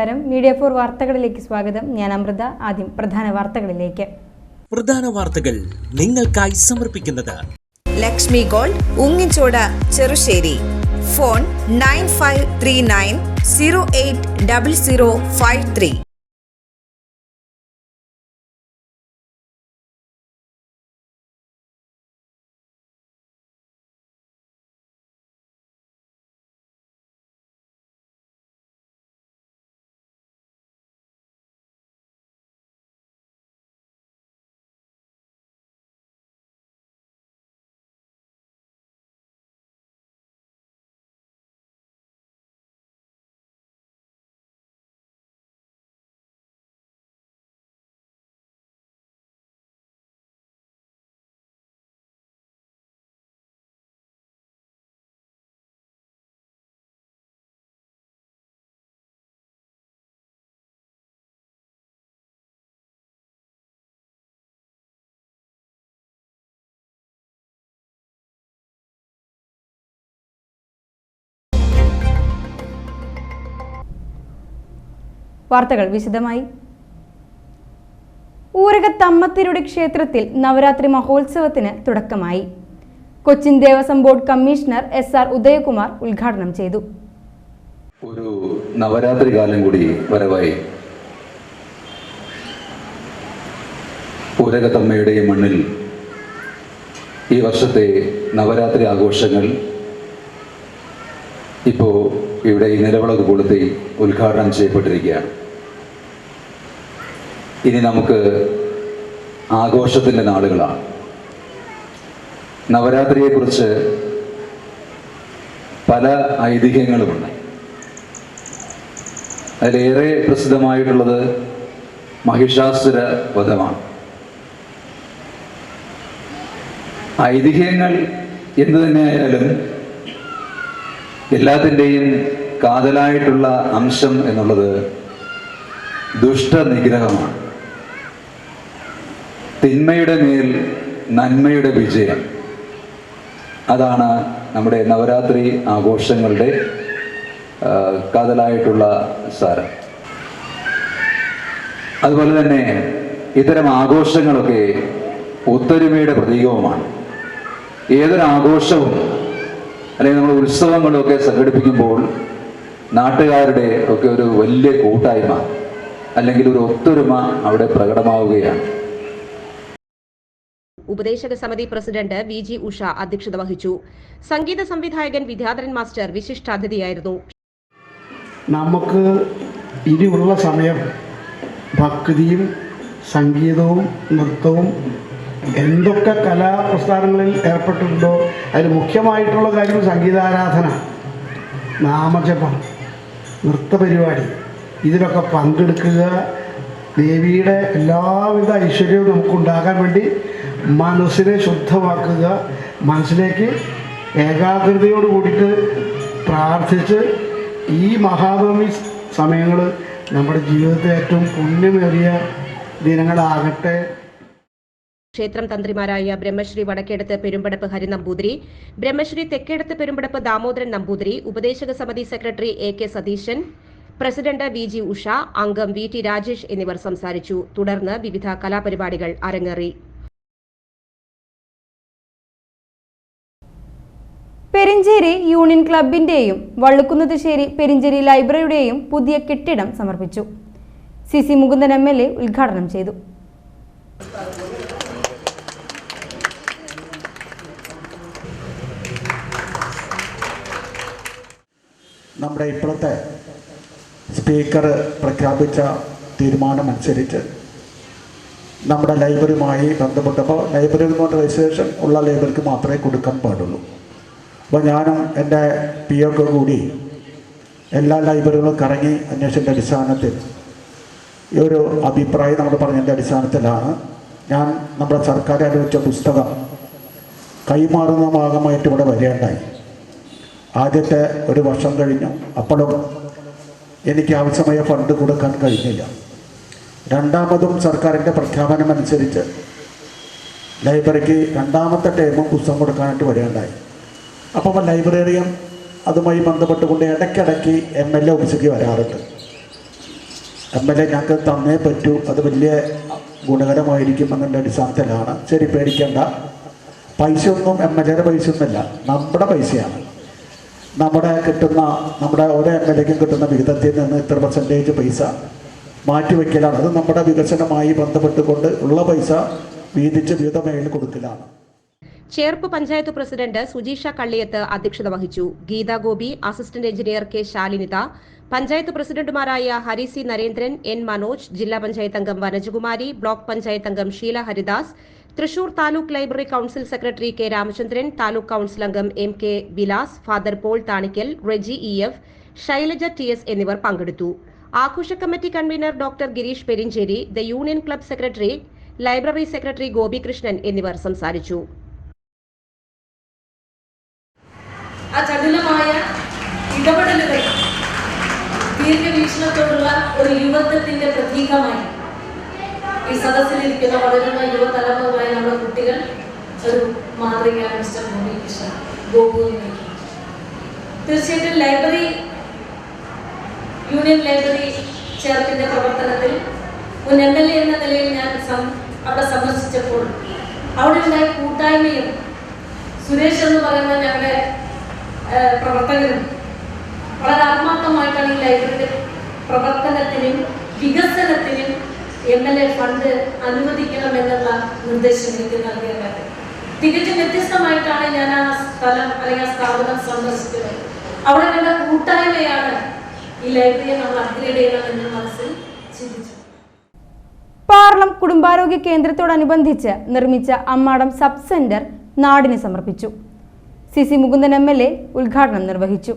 നമസ്കാരം. മീഡിയ 4 വാർത്തകളിലേക്ക് സ്വാഗതം. ഞാൻ അമൃത. ആദ്യം പ്രധാന വാർത്തകളിലേക്ക്. പ്രധാന വാർത്തകൾ നിങ്ങൾക്കായി സമർപ്പിക്കുന്നത് ലക്ഷ്മി ഗോൾഡ്, ഉങ്ങിച്ചോട്, ചെറുശ്ശേരി. ഫോൺ 9539080053. വാർത്തകൾ വിശദമായി. ഊരകത്തമ്മത്തിരുടെ ക്ഷേത്രത്തിൽ നവരാത്രി മഹോത്സവത്തിന് തുടക്കമായി. Cochin Devaswom board commissioner SR Udayakumar ഉദ്ഘാടനം ചെയ്തു. ഒരു നവരാത്രി കാലം കൂടി വരവായി. ഊരകത്തമ്മയുടെ മണ്ണിൽ ഈ വർഷത്തെ നവരാത്രി ആഘോഷങ്ങൾ ഇപ്പോൾ ഇവിടെ ഈ നിലവിളക്ക് കൊളുത്തി ഉദ്ഘാടനം ചെയ്യപ്പെട്ടിരിക്കുകയാണ്. ഇനി നമുക്ക് ആഘോഷത്തിൻ്റെ നാളുകളാണ്. നവരാത്രിയെക്കുറിച്ച് പല ഐതിഹ്യങ്ങളുമുണ്ട്. അതിലേറെ പ്രസിദ്ധമായിട്ടുള്ളത് മഹിഷാസുര വധമാണ്. ഐതിഹ്യങ്ങൾ എന്തു തന്നെയായാലും എല്ലാത്തിൻ്റെയും കാതലായിട്ടുള്ള അംശം എന്നുള്ളത് ദുഷ്ടനിഗ്രഹമാണ്. തിന്മയുടെ മേൽ നന്മയുടെ വിജയം. അതാണ് നമ്മുടെ നവരാത്രി ആഘോഷങ്ങളുടെ കാതലായിട്ടുള്ള സാരം. അതുപോലെ തന്നെ ഇത്തരം ആഘോഷങ്ങളൊക്കെ ഒത്തൊരുമയുടെ പ്രതീകവുമാണ്. ഏതൊരാഘോഷവും അല്ലെങ്കിൽ നമ്മൾ ഉത്സവങ്ങളൊക്കെ സംഘടിപ്പിക്കുമ്പോൾ നാട്ടുകാരുടെ ഒക്കെ ഒരു വലിയ കൂട്ടായ്മ അല്ലെങ്കിൽ ഒരു ഒത്തൊരുമ അവിടെ പ്രകടമാവുകയാണ്. ഉപദേശക സമിതി പ്രസിഡന്റ് VG ഉഷ അധ്യക്ഷത വഹിച്ചു. സംഗീത സംവിധായകൻ വിദ്യാധരൻ മാസ്റ്റർ വിശിഷ്ടാതിഥിയായിരുന്നു. നമുക്ക് ഇനിയുള്ള സമയം ഭക്തിയും സംഗീതവും നൃത്തവും എന്തൊക്കെ കലാപ്രസ്ഥാനങ്ങളിൽ ഏർപ്പെട്ടിട്ടുണ്ടോ അതിൽ മുഖ്യമായിട്ടുള്ള കാര്യം സംഗീതാരാധന, നാമജപം, നൃത്തപരിപാടി, ഇതിലൊക്കെ പങ്കെടുക്കുക. ദേവിയുടെ എല്ലാവിധ ഐശ്വര്യവും നമുക്കുണ്ടാകാൻ വേണ്ടി മനസ്സിനെ ശുദ്ധമാക്കുക, മനസ്സിലേക്ക് ഏകാഗ്രതയോട് കൂടിയിട്ട് പ്രാർത്ഥിച്ച് ഈ മഹാനവമി സമയങ്ങൾ നമ്മുടെ ജീവിതത്തിൽ ഏറ്റവും പുണ്യമേറിയ ദിനങ്ങളാകട്ടെ. ക്ഷേത്രം തന്ത്രിമാരായ ബ്രഹ്മശ്രീ വടക്കേടത്ത് പെരുമ്പടപ്പ് ഹരിനമ്പൂതിരി, ബ്രഹ്മശ്രീ തെക്കേടത്ത് പെരുമ്പടപ്പ് ദാമോദരൻ നമ്പൂതിരി, ഉപദേശക സമിതി secretary AK Satheesan, president VG Usha, അംഗം VT രാജേഷ് എന്നിവർ സംസാരിച്ചു. തുടർന്ന് വിവിധ കലാപരിപാടികൾ അരങ്ങേറി. പെരിഞ്ചേരി യൂണിയൻ ക്ലബിന്റെയും വള്ളുക്കുന്നതുശ്ശേരി പെരിഞ്ചേരി ലൈബ്രറിയുടെയും പുതിയ കെട്ടിടം സമർപ്പിച്ചു. CC മുകുന്ദൻ MLA ഉദ്ഘാടനം ചെയ്തു. നമ്മുടെ ഇപ്പോഴത്തെ സ്പീക്കർ പ്രഖ്യാപിച്ച തീരുമാനമനുസരിച്ച് നമ്മുടെ ലൈബ്രറിയുമായി ബന്ധപ്പെട്ടപ്പോൾ ലൈബ്രറി എന്ന് പറഞ്ഞ രജിസ്ട്രേഷൻ ഉള്ള ലൈബ്രറിക്ക് മാത്രമേ കൊടുക്കാൻ പാടുള്ളൂ. അപ്പോൾ ഞാനും എൻ്റെ PO കൂടി എല്ലാ ലൈബ്രറികളും കറങ്ങി അന്വേഷിച്ച അടിസ്ഥാനത്തിൽ ഈ ഒരു അഭിപ്രായം നമ്മൾ പറഞ്ഞതിൻ്റെ അടിസ്ഥാനത്തിലാണ് ഞാൻ നമ്മുടെ സർക്കാർ അനുവദിച്ച പുസ്തകം കൈമാറുന്ന ഭാഗമായിട്ട് ഇവിടെ വരേണ്ടായി. ആദ്യത്തെ ഒരു വർഷം കഴിഞ്ഞു. അപ്പോഴും എനിക്ക് ആവശ്യമായ ഫണ്ട് കൊടുക്കാൻ കഴിഞ്ഞില്ല. രണ്ടാമതും സർക്കാരിൻ്റെ പ്രഖ്യാപനമനുസരിച്ച് ലൈബ്രറിക്ക് രണ്ടാമത്തെ ടൈമും പുസ്തകം കൊടുക്കാനായിട്ട് വരേണ്ടായി. അപ്പോൾ ലൈബ്രറിയൻ അതുമായി ബന്ധപ്പെട്ടുകൊണ്ട് ഇടയ്ക്കിടയ്ക്ക് MLA ഓഫീസിലേക്ക് വരാറുണ്ട്. MLA ഞങ്ങൾക്ക് തന്നേ പറ്റൂ, അത് വലിയ ഗുണകരമായിരിക്കും എന്നുള്ള അടിസ്ഥാനത്തിലാണ്. ശരി, പേടിക്കേണ്ട, പൈസ ഒന്നും MLAയുടെ പൈസ ഒന്നുമല്ല, നമ്മുടെ പൈസയാണ്. നമ്മുടെ ഓരോ MLAക്കും കിട്ടുന്ന വിഹിതത്തിൽ നിന്ന് ഇത്ര % പൈസ മാറ്റിവെക്കലാണ്. അത് നമ്മുടെ വികസനമായി ബന്ധപ്പെട്ടുകൊണ്ട് ഉള്ള പൈസ വീതിച്ച് വിഹിതമേൽ കൊടുക്കലാണ്. ചേർപ്പ് പഞ്ചായത്ത് പ്രസിഡന്റ് സുജീഷ കള്ളിയത്ത് അധ്യക്ഷത വഹിച്ചു. Geetha Gopi, assistant engineer K Shalinitha, panchayat പ്രസിഡന്റുമാരായ ഹരി സി നരേന്ദ്രൻ, എൻ മനോജ്, ജില്ലാ പഞ്ചായത്ത് അംഗം വനജകുമാരി, ബ്ലോക്ക് പഞ്ചായത്ത് അംഗം Sheela Haridas, Thrissur taluk library council secretary K Ramachandran, taluk council അംഗം MK Vilas, father Paul Thanikkal, Reji EF, Shailaja TS എന്നിവർ പങ്കെടുത്തു. ആഘോഷ committee convener doctor Girish Perinchery, the union club secretary, library secretary Gopikrishnan എന്നിവർ സംസാരിച്ചു. ആ ചടുലമായ ഇടപെടലുകൾ ദീർഘവീക്ഷണത്തോടുള്ള ഒരു യുവത്വത്തിന്റെ പ്രതീകമായി ഈ സദസ്സിലിരിക്കുന്ന വളരുന്ന യുവതലമുറകളായ നമ്മുടെ കുട്ടികൾ ഒരു മാതൃകയാണ് മിസ്റ്റർ ഗോപികൃഷ്ണൻ ഗോപുവിനെ. തീർച്ചയായിട്ടും യൂണിയൻ ലൈബ്രറി ചേർപ്പിന്റെ പ്രവർത്തനത്തിൽ മുൻ MLA എന്ന നിലയിൽ ഞാൻ അവിടെ സന്ദർശിച്ചപ്പോൾ അവിടെ ഉണ്ടായ കൂട്ടായ്മയും സുരേഷ് എന്ന് പറയുന്ന ഞങ്ങളുടെ പ്രവർത്തകരും വളരെ ആത്മാർത്ഥമായിട്ടാണ് ഈ ലൈബ്രറിയുടെ പ്രവർത്തനത്തിനും വികസനത്തിനും MLA ഫണ്ട് അനുവദിക്കണമെന്നുള്ള നിർദ്ദേശം എനിക്ക് നൽകിയത്. തികച്ചും വ്യത്യസ്തമായിട്ടാണ് ഞാൻ ആ സ്ഥലം അല്ലെങ്കിൽ ആ സ്ഥാപനം സന്ദർശിച്ചത്. അവിടെ കണ്ട കൂട്ടായ്മയാണ് ഈ ലൈബ്രറിയെ നമ്മൾ അപ്ഗ്രേഡ് ചെയ്യണമെന്ന് മനസ്സിൽ ചിന്തിച്ചു. പാർലം കുടുംബാരോഗ്യ കേന്ദ്രത്തോടനുബന്ധിച്ച് നിർമ്മിച്ച അമ്മാടം സബ് സെന്റർ നാടിന് സമർപ്പിച്ചു. CC മുകുന്ദൻ MLA ഉദ്ഘാടനം നിർവഹിച്ചു.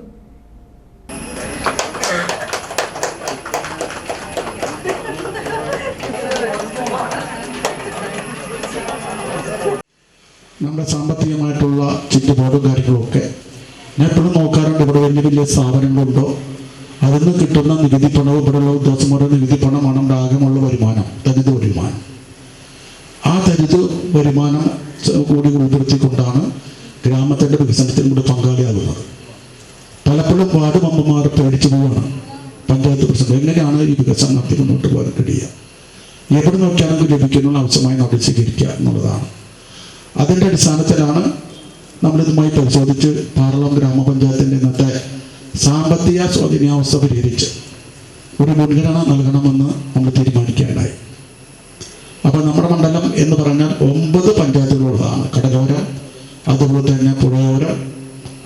നമ്മുടെ സാമ്പത്തികമായിട്ടുള്ള ചുറ്റുപാടും കാര്യങ്ങളൊക്കെ ഞാൻ എപ്പോഴും നോക്കാറുണ്ട്. ഇവിടെ വലിയ വലിയ സ്ഥാപനങ്ങളുണ്ടോ, അതിൽ നിന്ന് കിട്ടുന്ന നികുതി പണവും ഇവിടെയുള്ള ഉദ്യോഗസ്ഥന്മാരുടെ നികുതി പണമാണ് നമ്മുടെ ആകെയുള്ള വരുമാനം, തരിത് വരുമാനം. ആ തരിത് വരുമാനം കൂടി ഉൾപ്പെടുത്തിക്കൊണ്ടാണ് ഗ്രാമത്തിൻ്റെ വികസനത്തിനും കൂടി പങ്കാളിയാകുന്നത്. പലപ്പോഴും വാർഡ് മെമ്പർമാർ പേടിച്ചു പോവാണ്. പഞ്ചായത്ത് പ്രസിഡന്റ് എങ്ങനെയാണ് ഈ വികസനം നടത്തി മുന്നോട്ട് പോകാൻ കഴിയുക, എവിടെ നോക്കിയാണെങ്കിൽ ലഭിക്കുന്ന ആവശ്യമായി നടപടി സ്വീകരിക്കുക എന്നുള്ളതാണ്. അതിൻ്റെ അടിസ്ഥാനത്തിലാണ് നമ്മളിതുമായി പരിശോധിച്ച് പാർലം ഗ്രാമപഞ്ചായത്തിൻ്റെ ഇന്നത്തെ സാമ്പത്തിക സ്വാധീനാവസ്ഥ പരിഹരിച്ച് ഒരു മുൻഗണന നൽകണമെന്ന് നമ്മൾ തീരുമാനിക്കുകയുണ്ടായി. അപ്പോൾ നമ്മുടെ മണ്ഡലം എന്ന് പറഞ്ഞാൽ 9 പഞ്ചായത്തുകളുള്ളതാണ്. കടലോരം, അതുപോലെ തന്നെ പുഴയോരം,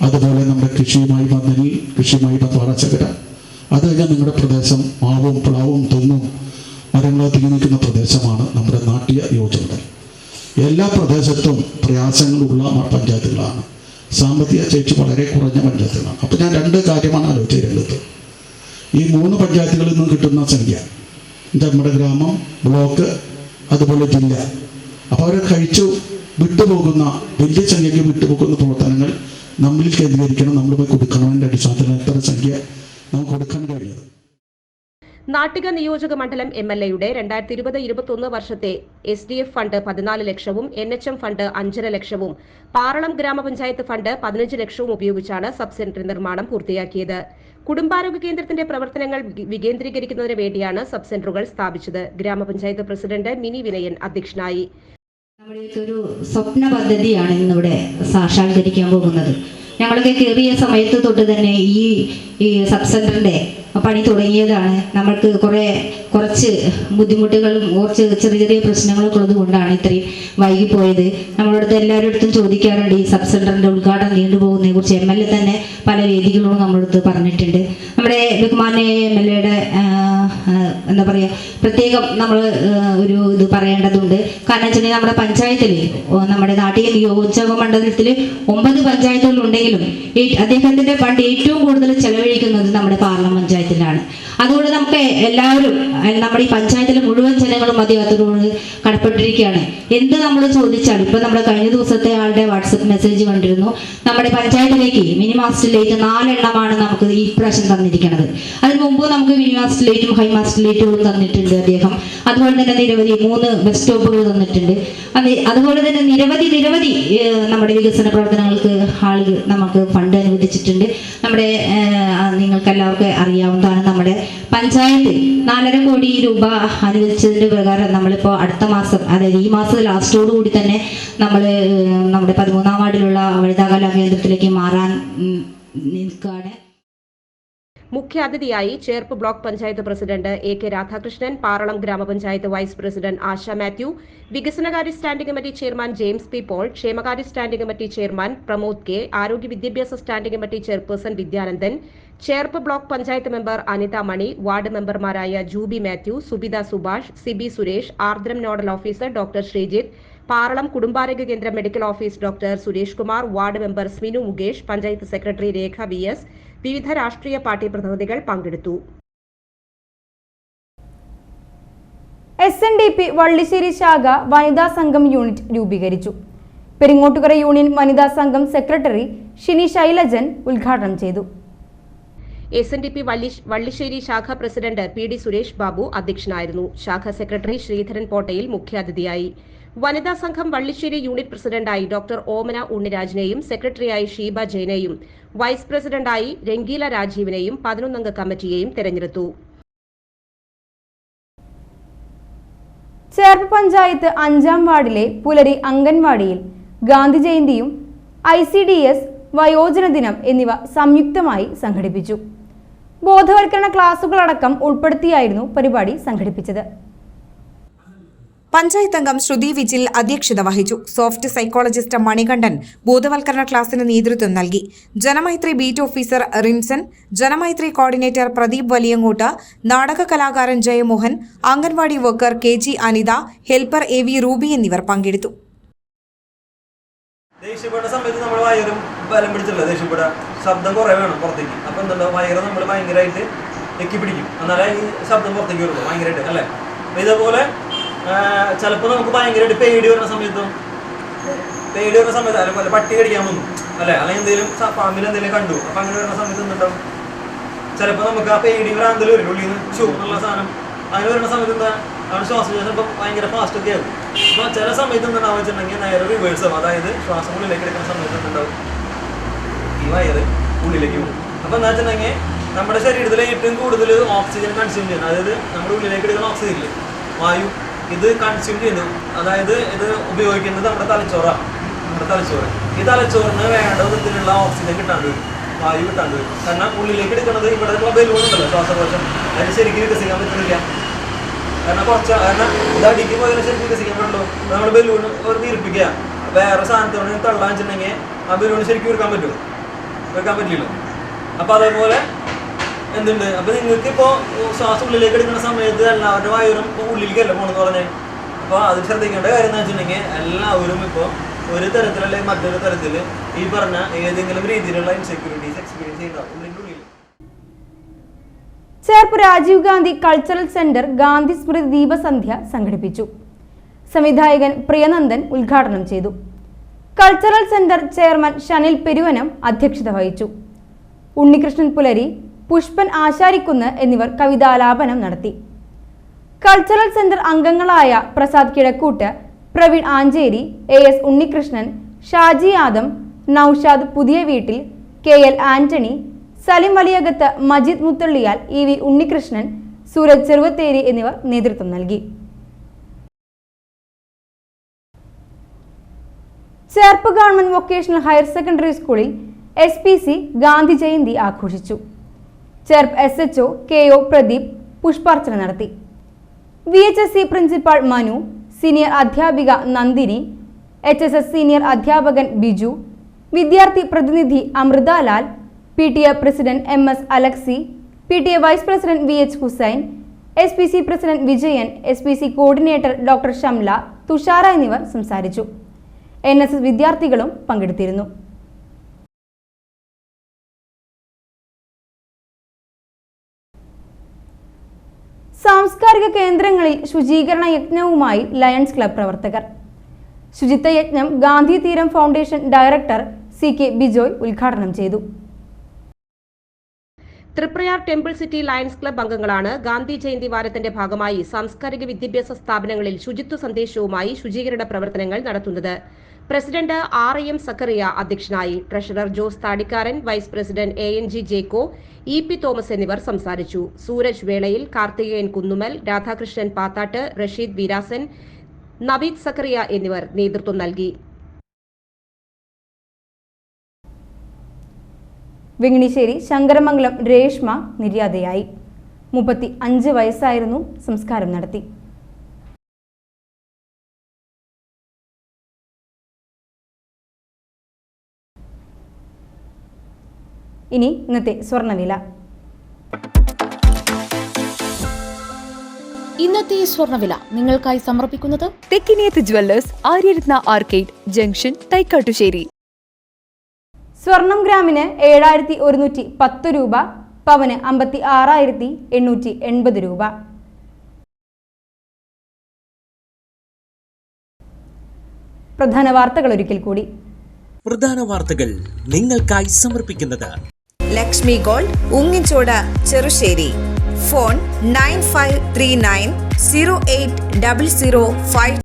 അതുപോലെ നമ്മുടെ കൃഷിയുമായി പാടശേഖര, അത് കഴിഞ്ഞാൽ നിങ്ങളുടെ പ്രദേശം മാവും പ്ലാവും തെങ്ങും മരങ്ങളോ തിങ്ങി നിൽക്കുന്ന പ്രദേശമാണ് നമ്മുടെ നാട്യ യോജന. എല്ലാ പ്രദേശത്തും പ്രയാസങ്ങളുള്ള പഞ്ചായത്തുകളാണ്, സാമ്പത്തിക ശേഷി വളരെ കുറഞ്ഞ പഞ്ചായത്തുകളാണ്. അപ്പോൾ ഞാൻ 2 കാര്യമാണ് ആലോചിച്ചിട്ടുള്ളത്. ഈ 3 പഞ്ചായത്തുകളിൽ നിന്നും കിട്ടുന്ന സംഖ്യ, നമ്മുടെ ഗ്രാമം, ബ്ലോക്ക്, അതുപോലെ ജില്ല, അപ്പോൾ അവർ വിട്ടുപോകുന്ന വലിയ സംഖ്യയ്ക്ക് വിട്ടുപോകുന്ന പ്രവർത്തനങ്ങൾ നമ്മിൽ കേന്ദ്രീകരിക്കണം, നമ്മൾ പോയി കൊടുക്കണമെൻ്റെ അടിസ്ഥാനത്തിൽ എത്ര സംഖ്യ നമുക്ക് കൊടുക്കാൻ കഴിയുന്നത്. നാട്ടിക നിയോജക മണ്ഡലം MLAയുടെ 2020-21 വർഷത്തെ SDF ഫണ്ട് 14 ലക്ഷവും NHM ഫണ്ട് 5.5 ലക്ഷവും പാറളം ഗ്രാമപഞ്ചായത്ത് ഫണ്ട് 15 ലക്ഷവും ഉപയോഗിച്ചാണ് സബ് സെന്റർ നിർമ്മാണം പൂർത്തിയാക്കിയത്. കുടുംബാരോഗ്യ കേന്ദ്രത്തിന്റെ പ്രവർത്തനങ്ങൾ വികേന്ദ്രീകരിക്കുന്നതിന് വേണ്ടിയാണ് സബ് സെന്ററുകൾ സ്ഥാപിച്ചത്. ഗ്രാമപഞ്ചായത്ത് പ്രസിഡന്റ് മിനി വിനയൻ അധ്യക്ഷനായി. നമ്മുടെ ഒരു സ്വപ്ന പദ്ധതിയാണ് ഇന്നിവിടെ സാക്ഷാത്കരിക്കാൻ പോകുന്നത്. ഞങ്ങളൊക്കെ കയറിയ സമയത്ത് തൊട്ട് തന്നെ ഈ സബ് സെന്ററിന്റെ പണി തുടങ്ങിയതാണ്. നമ്മൾക്ക് കുറച്ച് ബുദ്ധിമുട്ടുകളും കുറച്ച് ചെറിയ ചെറിയ പ്രശ്നങ്ങളൊക്കെ ഉള്ളത് കൊണ്ടാണ് ഇത്രയും വൈകിപ്പോയത്. നമ്മളടുത്ത് എല്ലാവരുടെ അടുത്തും ചോദിക്കാറുണ്ട് ഈ സബ് സെന്ററിന്റെ ഉദ്ഘാടനം നീണ്ടുപോകുന്നതിനെ കുറിച്ച്. MLA തന്നെ പല വേദികളോടും നമ്മളടുത്ത് പറഞ്ഞിട്ടുണ്ട്. നമ്മുടെ ബഹുമാന്യ MLAയുടെ എന്താ പറയുക, പ്രത്യേകം നമ്മൾ ഒരു ഇത് പറയേണ്ടതുണ്ട്. കാരണം വെച്ചാൽ നമ്മുടെ പഞ്ചായത്തിൽ, നമ്മുടെ നാട്ടിക നിയോജക മണ്ഡലത്തിൽ 9 പഞ്ചായത്തുകളുണ്ടെങ്കിലും അദ്ദേഹത്തിന്റെ ഫണ്ട് ഏറ്റവും കൂടുതൽ ചെലവഴിക്കുന്നത് നമ്മുടെ പാർലം പഞ്ചായത്തിലാണ്. അതുകൊണ്ട് നമുക്ക് എല്ലാവരും, നമ്മുടെ ഈ പഞ്ചായത്തിലെ മുഴുവൻ ജനങ്ങളും അദ്ദേഹത്തോട് കടപ്പെട്ടിരിക്കുകയാണ്. എന്ത് നമ്മൾ ചോദിച്ചാലും, ഇപ്പൊ നമ്മുടെ കഴിഞ്ഞ ദിവസത്തെ ആളുടെ വാട്സപ്പ് മെസ്സേജ് കണ്ടിരുന്നു, നമ്മുടെ പഞ്ചായത്തിലേക്ക് മിനി മാസ്റ്റർ ലൈറ്റ് 4 എണ്ണമാണ് നമുക്ക് ഈ പ്രാവശ്യം തന്നിരിക്കുന്നത്. അതിന് മുമ്പ് നമുക്ക് മിനി മാസ്റ്റർ ലൈറ്റും ഹൈ മാസ്റ്റർ ലൈറ്റുകളും തന്നിട്ടുണ്ട് അദ്ദേഹം. അതുപോലെ തന്നെ നിരവധി 3 ബസ് സ്റ്റോപ്പുകൾ തന്നിട്ടുണ്ട്. അതുപോലെ തന്നെ നിരവധി നമ്മുടെ വികസന പ്രവർത്തനങ്ങൾക്ക് ആളുകൾ നമുക്ക് ഫണ്ട് അനുവദിച്ചിട്ടുണ്ട്. നമ്മുടെ നിങ്ങൾക്ക് എല്ലാവർക്കും അറിയാവുന്നതാണ്, നമ്മുടെ പഞ്ചായത്ത് 4.5 കോടി രൂപ അനുവദിച്ചതിൻ്റെ പ്രകാരം നമ്മളിപ്പോൾ അടുത്ത മാസം, അതായത് ഈ മാസം ലാസ്റ്റോടുകൂടി തന്നെ നമ്മൾ നമ്മുടെ 13-ാം വാർഡിലുള്ള വനിതാകലാ കേന്ദ്രത്തിലേക്ക് മാറാൻ നിൽക്കുകയാണ്. മുഖ്യാതിഥിയായി Cherpu block panchayat president AK Radhakrishnan, Paralam ഗ്രാമപഞ്ചായത്ത് വൈസ് പ്രസിഡന്റ് ആശ മാത്യു, വികസനകാര്യ standing committee chairman James P Paul, ക്ഷേമകാര്യ standing committee chairman Pramod K, ആരോഗ്യ വിദ്യാഭ്യാസ standing committee chairperson Vidyanandan, Cherpu block panchayat member Anitha Mani, ward മെമ്പർമാരായ Juby Mathew, Subitha Subhash, Sibi Suresh, Ardram nodal officer doctor Sreejith, Paralam കുടുംബാരോഗ്യ കേന്ദ്ര medical office doctor Suresh Kumar, ward member Sminu Mukesh, panchayat secretary Rekha VS, വിവിധ രാഷ്ട്രീയ പാർട്ടി പ്രതിനിധികൾ പങ്കെടുത്തു. SNDP വള്ളിശ്ശേരി ശാഖ വനിതാ സംഘം യൂണിറ്റ് രൂപീകരിച്ചു. പെരിങ്ങോട്ടുകര യൂണിയൻ വനിതാ സംഘം സെക്രട്ടറി ഷിനി ശൈലജൻ ഉദ്ഘാടനം ചെയ്തു. SNDP വള്ളിശ്ശേരി ശാഖ പ്രസിഡന്റ് PD സുരേഷ് ബാബു അധ്യക്ഷനായിരുന്നു. ശാഖ സെക്രട്ടറി ശ്രീധരൻ പോട്ടയിൽ മുഖ്യാതിഥിയായി. വനിതാ സംഘം വള്ളിശ്ശേരി യൂണിറ്റ് പ്രസിഡന്റായി ഡോക്ടർ ഓമന ഉണ്ണിരാജിനെയും സെക്രട്ടറിയായി ഷീബ ജെയിനെയും വൈസ് പ്രസിഡന്റായി രംഗീല രാജീവിനെയും 11-അംഗ കമ്മിറ്റിയെയും തെരഞ്ഞെടുത്തു. ചേർപ്പ് പഞ്ചായത്ത് 5-ാം വാർഡിലെ പുലരി അംഗൻവാടിയിൽ ഗാന്ധി ജയന്തിയും ICDS വയോജന ദിനം എന്നിവ സംയുക്തമായി സംഘടിപ്പിച്ചു. ബോധവൽക്കരണ ക്ലാസുകളടക്കം ഉൾപ്പെടുത്തിയായിരുന്നു പരിപാടി സംഘടിപ്പിച്ചത്. പഞ്ചായത്ത് അംഗം ശ്രുതി വിജിൽ അധ്യക്ഷത വഹിച്ചു. സോഫ്റ്റ് സൈക്കോളജിസ്റ്റ് മണികണ്ഠൻ ബോധവൽക്കരണ ക്ലാസിന് നേതൃത്വം നൽകി. Janamaithri beat officer Rinson, Janamaithri coordinator Pradeep Valiyangottu, നാടക കലാകാരൻ Jayamohan, anganwadi worker KG Anitha, helper AV Ruby എന്നിവർ പങ്കെടുത്തു. ദേഷ്യപ്പെട്ട സമയത്ത് നമ്മൾ വയറും ബലം പിടിച്ചില്ല, ദേഷ്യപ്പെട്ട ശബ്ദം കുറേ വേണം പുറത്തേക്ക്. അപ്പം എന്തുണ്ടോ, വയറ് നമ്മൾ ഭയങ്കരമായിട്ട് എക്കി പിടിക്കും, എന്നാലേ ഈ ശബ്ദം പുറത്തേക്ക് വരുള്ളൂ ഭയങ്കരമായിട്ട് അല്ലേ. ഇതേപോലെ ചിലപ്പോൾ നമുക്ക് ഭയങ്കരമായിട്ട് പേടി വരുന്ന സമയത്ത് അതുപോലെ പട്ടി കടിക്കാൻ വന്നു അല്ലേ, അല്ലെങ്കിൽ എന്തെങ്കിലും പാമ്പിൽ എന്തെങ്കിലും കണ്ടു, അപ്പം അങ്ങനെ വരുന്ന സമയത്ത് എന്തുണ്ടാവും, ചിലപ്പോൾ നമുക്ക് ആ പേടി ഭ്രാന്തൽ വരും, ഉള്ളിൽ നിന്ന് ഷൂ എന്നുള്ള സാധനം. അങ്ങനെ വരുന്ന സമയത്ത് എന്താ, അവിടെ ശ്വാസോച്ഛ്വാസം ഇപ്പം ഭയങ്കര ഫാസ്റ്റ് ഒക്കെ ആകും. അപ്പോൾ ചില സമയത്ത് എന്താണെന്ന് വെച്ചിട്ടുണ്ടെങ്കിൽ നേരെ റിവേഴ്സ് ആവും, അതായത് ശ്വാസം ഉള്ളിലേക്ക് എടുക്കുന്ന സമയത്ത് എന്തുണ്ടാവും, ഈ വയറ് ഉള്ളിലേക്ക് പോകും. അപ്പോൾ എന്താ വെച്ചിട്ടുണ്ടെങ്കിൽ നമ്മുടെ ശരീരത്തിൽ ഏറ്റവും കൂടുതൽ ഓക്സിജൻ കൺസ്യൂം ചെയ്യുന്നത്, അതായത് നമ്മുടെ ഉള്ളിലേക്ക് എടുക്കുന്ന ഓക്സിജൻ ഇല്ലേ, വായു, ഇത് കൺസ്യൂം ചെയ്യുന്നു, അതായത് ഇത് ഉപയോഗിക്കുന്നത് നമ്മുടെ തലച്ചോറാണ്. നമ്മുടെ തലച്ചോറ്, ഈ തലച്ചോറിന് വേണ്ട വിധത്തിലുള്ള ഓക്സിജൻ കിട്ടാണ്ട് വരും, വായു കിട്ടാണ്ട് വരും. കാരണം ഉള്ളിലേക്ക് എടുക്കുന്നത് ഇവിടെ ബലൂൺ ഉണ്ടല്ലോ, ശ്വാസകോശം, അതിന് ശരിക്കും വികസിക്കാൻ പറ്റുന്നില്ല. കാരണം ഇത് അടിക്ക് പോയാലും ശരിക്കും വികസിക്കാൻ പറ്റുള്ളൂ. നമ്മൾ ബലൂൺ ഒരു നീർപ്പിക്കുക, വേറെ സാധനത്തോട് തള്ളാൻ വെച്ചിട്ടുണ്ടെങ്കിൽ ആ ബലൂൺ ശരിക്കും വെക്കാൻ പറ്റില്ലല്ലോ. അപ്പോൾ അതേപോലെ എന്തുണ്ട്, അപ്പോൾ നിങ്ങൾക്ക് ഇപ്പോൾ ശ്വാസം ഉള്ളിലേക്ക് എടുക്കുന്ന സമയത്ത് എല്ലാവരുടെ വയറും ഇപ്പോൾ ഉള്ളിലേക്കല്ല പോകണമെന്ന് പറഞ്ഞാൽ. അപ്പോൾ അത് ശ്രദ്ധിക്കേണ്ട കാര്യം എന്ന് വെച്ചിട്ടുണ്ടെങ്കിൽ എല്ലാവരും ഇപ്പോൾ ഒരു തരത്തിലല്ലെങ്കിൽ മറ്റൊരു തരത്തിൽ ഈ പറഞ്ഞ ഏതെങ്കിലും രീതിയിലുള്ള ഇൻസെക്യൂരിറ്റീസ് എക്സ്പീരിയൻസ് ചെയ്യുന്നുണ്ടാവും ഉള്ളിൻ്റെ ഉള്ളിൽ. ചേർപ്പ് രാജീവ് ഗാന്ധി കൾച്ചറൽ സെന്റർ ഗാന്ധി സ്മൃതി ദീപസന്ധ്യ സംഘടിപ്പിച്ചു. സംവിധായകൻ പ്രിയനന്ദൻ ഉദ്ഘാടനം ചെയ്തു. കൾച്ചറൽ സെന്റർ ചെയർമാൻ ഷനിൽ പെരുവനം അധ്യക്ഷത വഹിച്ചു. ഉണ്ണികൃഷ്ണൻ പുലരി, പുഷ്പൻ ആശാരിക്കുന്ന് എന്നിവർ കവിതാലാപനം നടത്തി. കൾച്ചറൽ സെന്റർ അംഗങ്ങളായ പ്രസാദ് കിഴക്കൂട്ട്, പ്രവീൺ ആഞ്ചേരി, AS ഉണ്ണികൃഷ്ണൻ, ഷാജി ആദം, നൌഷാദ് പുതിയ വീട്ടിൽ, KL ആന്റണി, സലിം വലിയകത്ത്, മജീദ് മുത്തള്ളിയാൽ, EV ഉണ്ണികൃഷ്ണൻ, സൂരജ് ചെറുവത്തേരി എന്നിവർ നേതൃത്വം നൽകി. Cherpu government vocational higher secondary സ്കൂളിൽ SPC ഗാന്ധി ജയന്തി ആഘോഷിച്ചു. ചേർപ്പ് SHO KO പ്രദീപ് പുഷ്പാർച്ചന നടത്തി. VHSC പ്രിൻസിപ്പാൾ മനു, സീനിയർ അധ്യാപിക നന്ദിനി, HSS സീനിയർ അധ്യാപകൻ ബിജു, വിദ്യാർത്ഥി പ്രതിനിധി Amritlal, PTA president MS Alexy, PTA vice president VH Hussain, SPC president Vijayan, SPC coordinator doctor Shamla, Thushara എന്നിവർ സംസാരിച്ചു. NSS വിദ്യാർത്ഥികളും പങ്കെടുത്തിരുന്നു. സാംസ്കാരിക കേന്ദ്രങ്ങളിൽ ശുചീകരണ യജ്ഞവുമായി ലയൺസ് ക്ലബ് പ്രവർത്തകർ. ശുചിത്വ യജ്ഞം ഗാന്ധി തീരം ഫൗണ്ടേഷൻ ഡയറക്ടർ CK ബിജോയ് ഉദ്ഘാടനം ചെയ്തു. Triprayar temple city lions club അംഗങ്ങളാണ് ഗാന്ധി ജയന്തി വാരത്തിന്റെ ഭാഗമായി സാംസ്കാരിക വിദ്യാഭ്യാസ സ്ഥാപനങ്ങളിൽ ശുചിത്വ സന്ദേശവുമായി ശുചീകരണ പ്രവർത്തനങ്ങൾ നടത്തുന്നത്. പ്രസിഡന്റ് RIM സക്കറിയ അധ്യക്ഷനായി. Treasurer Jose Thadikkaran, vice president ANG Jacko, EP Thomas എന്നിവർ സംസാരിച്ചു. സൂരജ് വേളയിൽ, കാർത്തികേയൻ കുന്നുമൽ, രാധാകൃഷ്ണൻ പാത്താട്ട്, റഷീദ് വീരാസൻ, നവീദ് സക്കറിയ എന്നിവർ നേതൃത്വം നൽകി. വെങ്ങിണിശ്ശേരി ശങ്കരമംഗലം രേഷ്മ നിര്യാതയായി. 35 വയസ്സായിരുന്നു. സംസ്കാരം നടത്തി. ഇനി ഇന്നത്തെ സ്വർണ്ണവില. ഇന്നത്തെ സ്വർണ്ണവില നിങ്ങൾക്കായി സമർപ്പിക്കുന്നത് Thekkiniyath jewellers, Aryaratna arcade junction, Thaikkattussery. സ്വർണം ഗ്രാമിന് 7110 രൂപ, പവന് 56,880 രൂപ. പ്രധാന വാർത്തകൾ ഒരിക്കൽ കൂടി. പ്രധാന വാർത്തകൾ നിങ്ങൾക്കായി സമർപ്പിക്കുന്നത് ലക്ഷ്മി ഗോൾഡ്, ഉങ്ങിച്ചോട്, ചെറുശ്ശേരി. ഫോൺ 9539080005.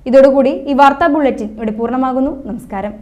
ഇതോടുകൂടി ഈ വാർത്താ ബുള്ളറ്റിൻ ഇവിടെ പൂർണ്ണമാകുന്നു. നമസ്കാരം.